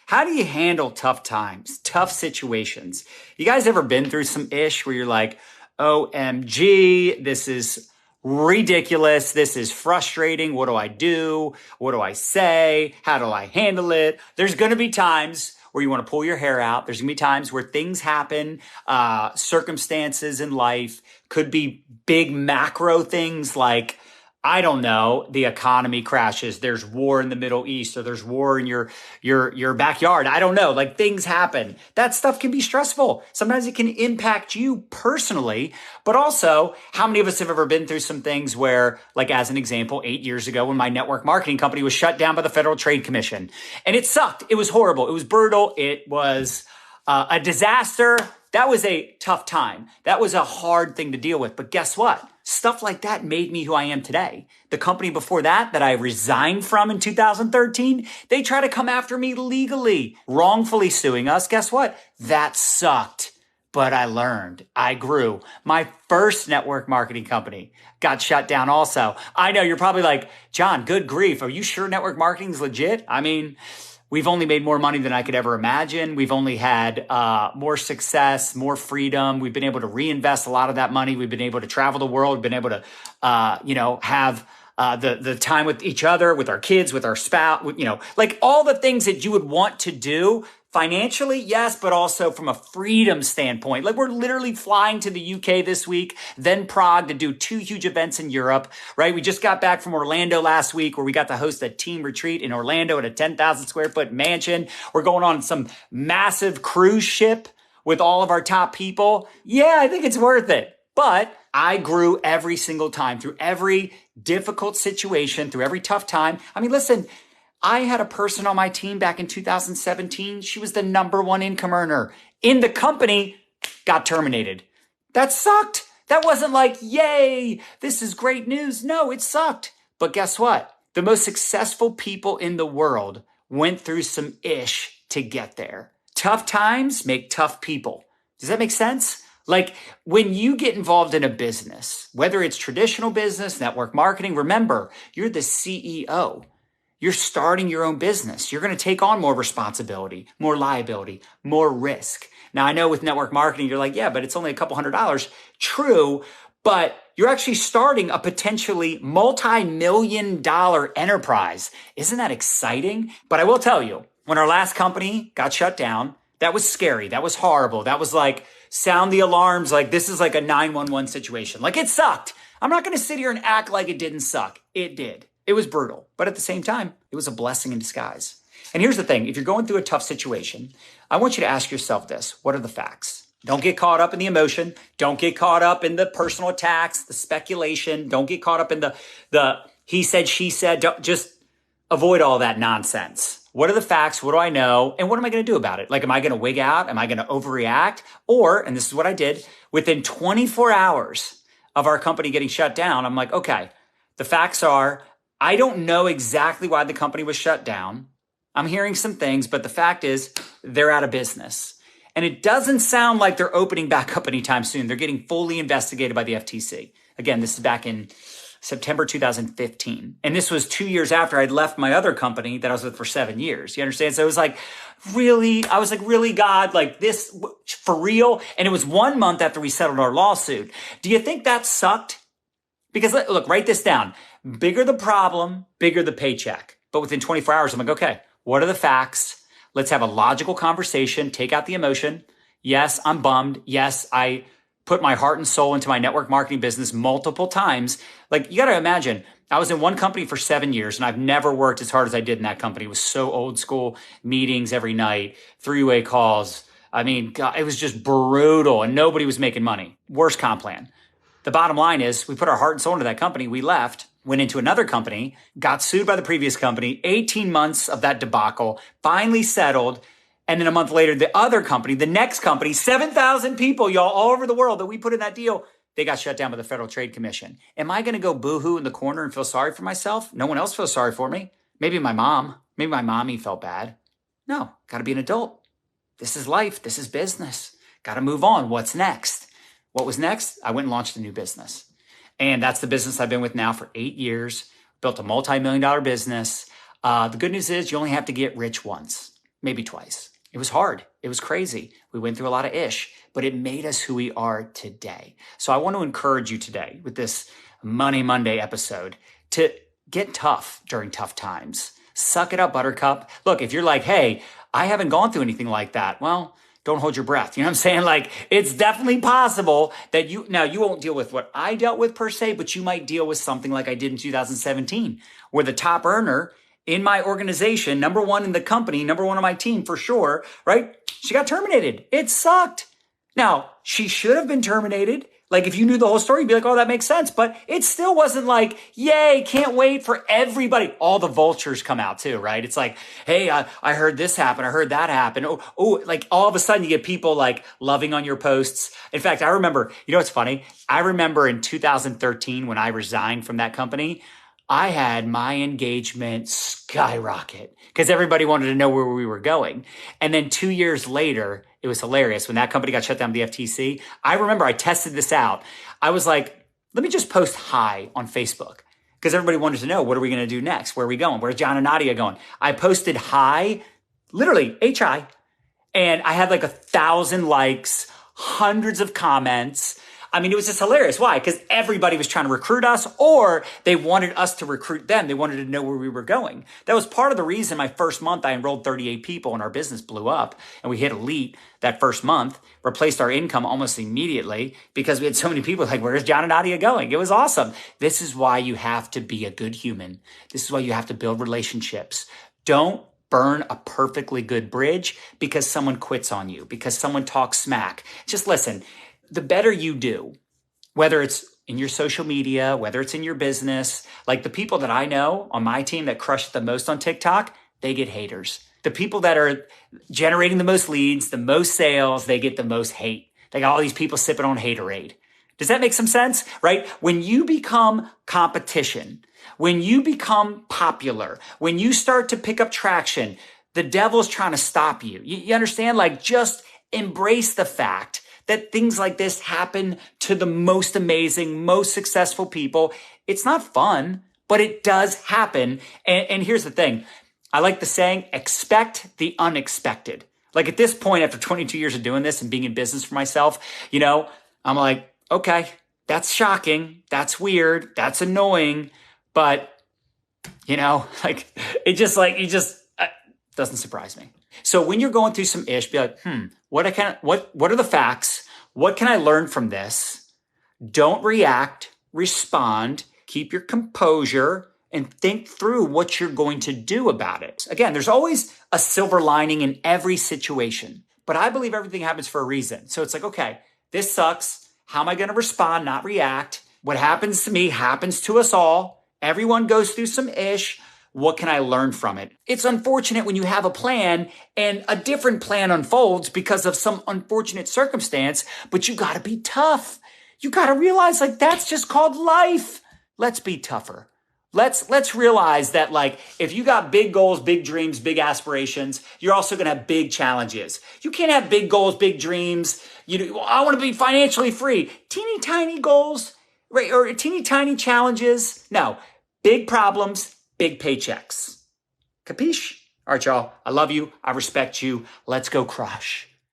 How do you handle tough times, tough situations? You guys ever been through some ish where you're like, OMG, this is ridiculous. This is frustrating. What do I do? What do I say? How do I handle it? There's going to be times where you want to pull your hair out. There's going to be times where things happen, circumstances in life could be big macro things like, I don't know, the economy crashes, there's war in the Middle East, or there's war in your backyard. I don't know, like things happen. That stuff can be stressful. Sometimes it can impact you personally, but also how many of us have ever been through some things where, like as an example, 8 years ago when my network marketing company was shut down by the Federal Trade Commission, and it sucked. It was horrible. It was brutal. It was a disaster. That was a tough time. That was a hard thing to deal with. But guess what? Stuff like that made me who I am today. The company before that I resigned from in 2013, they tried to come after me legally, wrongfully suing us. Guess what? That sucked. But I learned. I grew. My first network marketing company got shut down also. I know you're probably like, John, good grief. Are you sure network marketing is legit? I mean, we've only made more money than I could ever imagine. We've only had more success, more freedom. We've been able to reinvest a lot of that money. We've been able to travel the world. We've been able to, have the time with each other, with our kids, with our spouse, like all the things that you would want to do financially, yes, but also from a freedom standpoint. Like we're literally flying to the UK this week, then Prague to do 2 huge events in Europe, right? We just got back from Orlando last week where we got to host a team retreat in Orlando at a 10,000 square foot mansion. We're going on some massive cruise ship with all of our top people. Yeah, I think it's worth it. But I grew every single time through every difficult situation, through every tough time. I mean, listen, I had a person on my team back in 2017. She was the #1 income earner in the company, got terminated. That sucked. That wasn't like, yay, this is great news. No, it sucked. But guess what? The most successful people in the world went through some ish to get there. Tough times make tough people. Does that make sense? Like when you get involved in a business, whether it's traditional business, network marketing, remember, you're the CEO. You're starting your own business. You're going to take on more responsibility, more liability, more risk. Now, I know with network marketing, you're like, yeah, but it's only a couple $100. True, but you're actually starting a potentially multi-million-dollar enterprise. Isn't that exciting? But I will tell you, when our last company got shut down, that was scary. That was horrible. That was like, sound the alarms. Like this is like a 911 situation. Like it sucked. I'm not going to sit here and act like it didn't suck. It did. It was brutal, but at the same time, it was a blessing in disguise. And here's the thing. If you're going through a tough situation, I want you to ask yourself this. What are the facts? Don't get caught up in the emotion. Don't get caught up in the personal attacks, the speculation. Don't get caught up in the he said, she said. Just avoid all that nonsense. What are the facts? What do I know? And what am I going to do about it? Like, am I going to wig out? Am I going to overreact? Or, and this is what I did, within 24 hours of our company getting shut down, I'm like, okay, the facts are, I don't know exactly why the company was shut down. I'm hearing some things, but the fact is they're out of business. And it doesn't sound like they're opening back up anytime soon. They're getting fully investigated by the FTC. Again, this is back in September 2015. And this was 2 years after I'd left my other company that I was with for 7 years. You understand? So it was like, really, I was like, really, God, like this for real? And it was 1 month after we settled our lawsuit. Do you think that sucked? Because look, write this down. Bigger the problem, bigger the paycheck. But within 24 hours, I'm like, okay, what are the facts? Let's have a logical conversation. Take out the emotion. Yes, I'm bummed. Yes, I put my heart and soul into my network marketing business multiple times. Like you got to imagine, I was in one company for 7 years and I've never worked as hard as I did in that company. It was so old school, meetings every night, 3-way calls. I mean, God, it was just brutal and nobody was making money. Worst comp plan. The bottom line is we put our heart and soul into that company. We left, went into another company, got sued by the previous company, 18 months of that debacle, finally settled. And then a month later, the other company, the next company, 7,000 people, y'all, all over the world that we put in that deal, they got shut down by the Federal Trade Commission. Am I going to go boohoo in the corner and feel sorry for myself? No one else feels sorry for me. Maybe my mom. Maybe my mommy felt bad. No, got to be an adult. This is life. This is business. Got to move on. What's next? What was next? I went and launched a new business. And that's the business I've been with now for 8 years. Built a multi-million-dollar business. The good news is you only have to get rich once. maybe twice. It was hard. It was crazy. We went through a lot of ish, but it made us who we are today. So I want to encourage you today with this Money Monday episode to get tough during tough times. Suck it up, buttercup. Look, if you're like, hey, I haven't gone through anything like that, well, don't hold your breath. You know what I'm saying? Like, it's definitely possible that you won't deal with what I dealt with per se, but you might deal with something like I did in 2017, where the top earner in my organization, number one in the company, number one on my team for sure, right? She got terminated. It sucked. Now, she should have been terminated. Like, if you knew the whole story, you'd be like, oh, that makes sense. But it still wasn't like, yay, can't wait for everybody. All the vultures come out too, right? It's like, hey, I heard this happen. I heard that happen. Oh, like all of a sudden you get people like loving on your posts. In fact, I remember, you know what's funny? I remember in 2013 when I resigned from that company, I had my engagement skyrocket because everybody wanted to know where we were going. And then 2 years later, it was hilarious. When that company got shut down by the FTC, I remember I tested this out. I was like, let me just post hi on Facebook because everybody wanted to know, what are we going to do next? Where are we going? Where's John and Nadia going? I posted hi, literally H-I, and I had like 1,000 likes, hundreds of comments. I mean, it was just hilarious. Why? Because everybody was trying to recruit us, or they wanted us to recruit them. They wanted to know where we were going. That was part of the reason my first month I enrolled 38 people and our business blew up and we hit elite that first month, replaced our income almost immediately because we had so many people like, where's John and Nadia going? It was awesome. This is why you have to be a good human. This is why you have to build relationships. Don't burn a perfectly good bridge because someone quits on you, because someone talks smack. Just listen. The better you do, whether it's in your social media, whether it's in your business, like the people that I know on my team that crush it the most on TikTok, they get haters. The people that are generating the most leads, the most sales, they get the most hate. They got all these people sipping on haterade. Does that make some sense? Right? When you become competition, when you become popular, when you start to pick up traction, the devil's trying to stop you. You understand? Like, just embrace the fact that things like this happen to the most amazing, most successful people. It's not fun, but it does happen. And here's the thing. I like the saying, expect the unexpected. Like, at this point, after 22 years of doing this and being in business for myself, I'm like, okay, that's shocking. That's weird. That's annoying. But, like, it doesn't surprise me. So when you're going through some ish, be like, what are the facts? What can I learn from this? Don't react, respond, keep your composure, and think through what you're going to do about it. Again, there's always a silver lining in every situation, but I believe everything happens for a reason. So it's like, okay, this sucks. How am I going to respond, not react? What happens to me happens to us all. Everyone goes through some ish. What can I learn from it? It's unfortunate when you have a plan and a different plan unfolds because of some unfortunate circumstance, but you got to be tough. You got to realize, like, that's just called life. Let's be tougher. Let's realize that, like, if you got big goals, big dreams, big aspirations, you're also going to have big challenges. You can't have big goals, big dreams. I want to be financially free. Teeny tiny goals, right? Or teeny tiny challenges. No, big problems, big paychecks. Capiche? All right, y'all. I love you. I respect you. Let's go crush.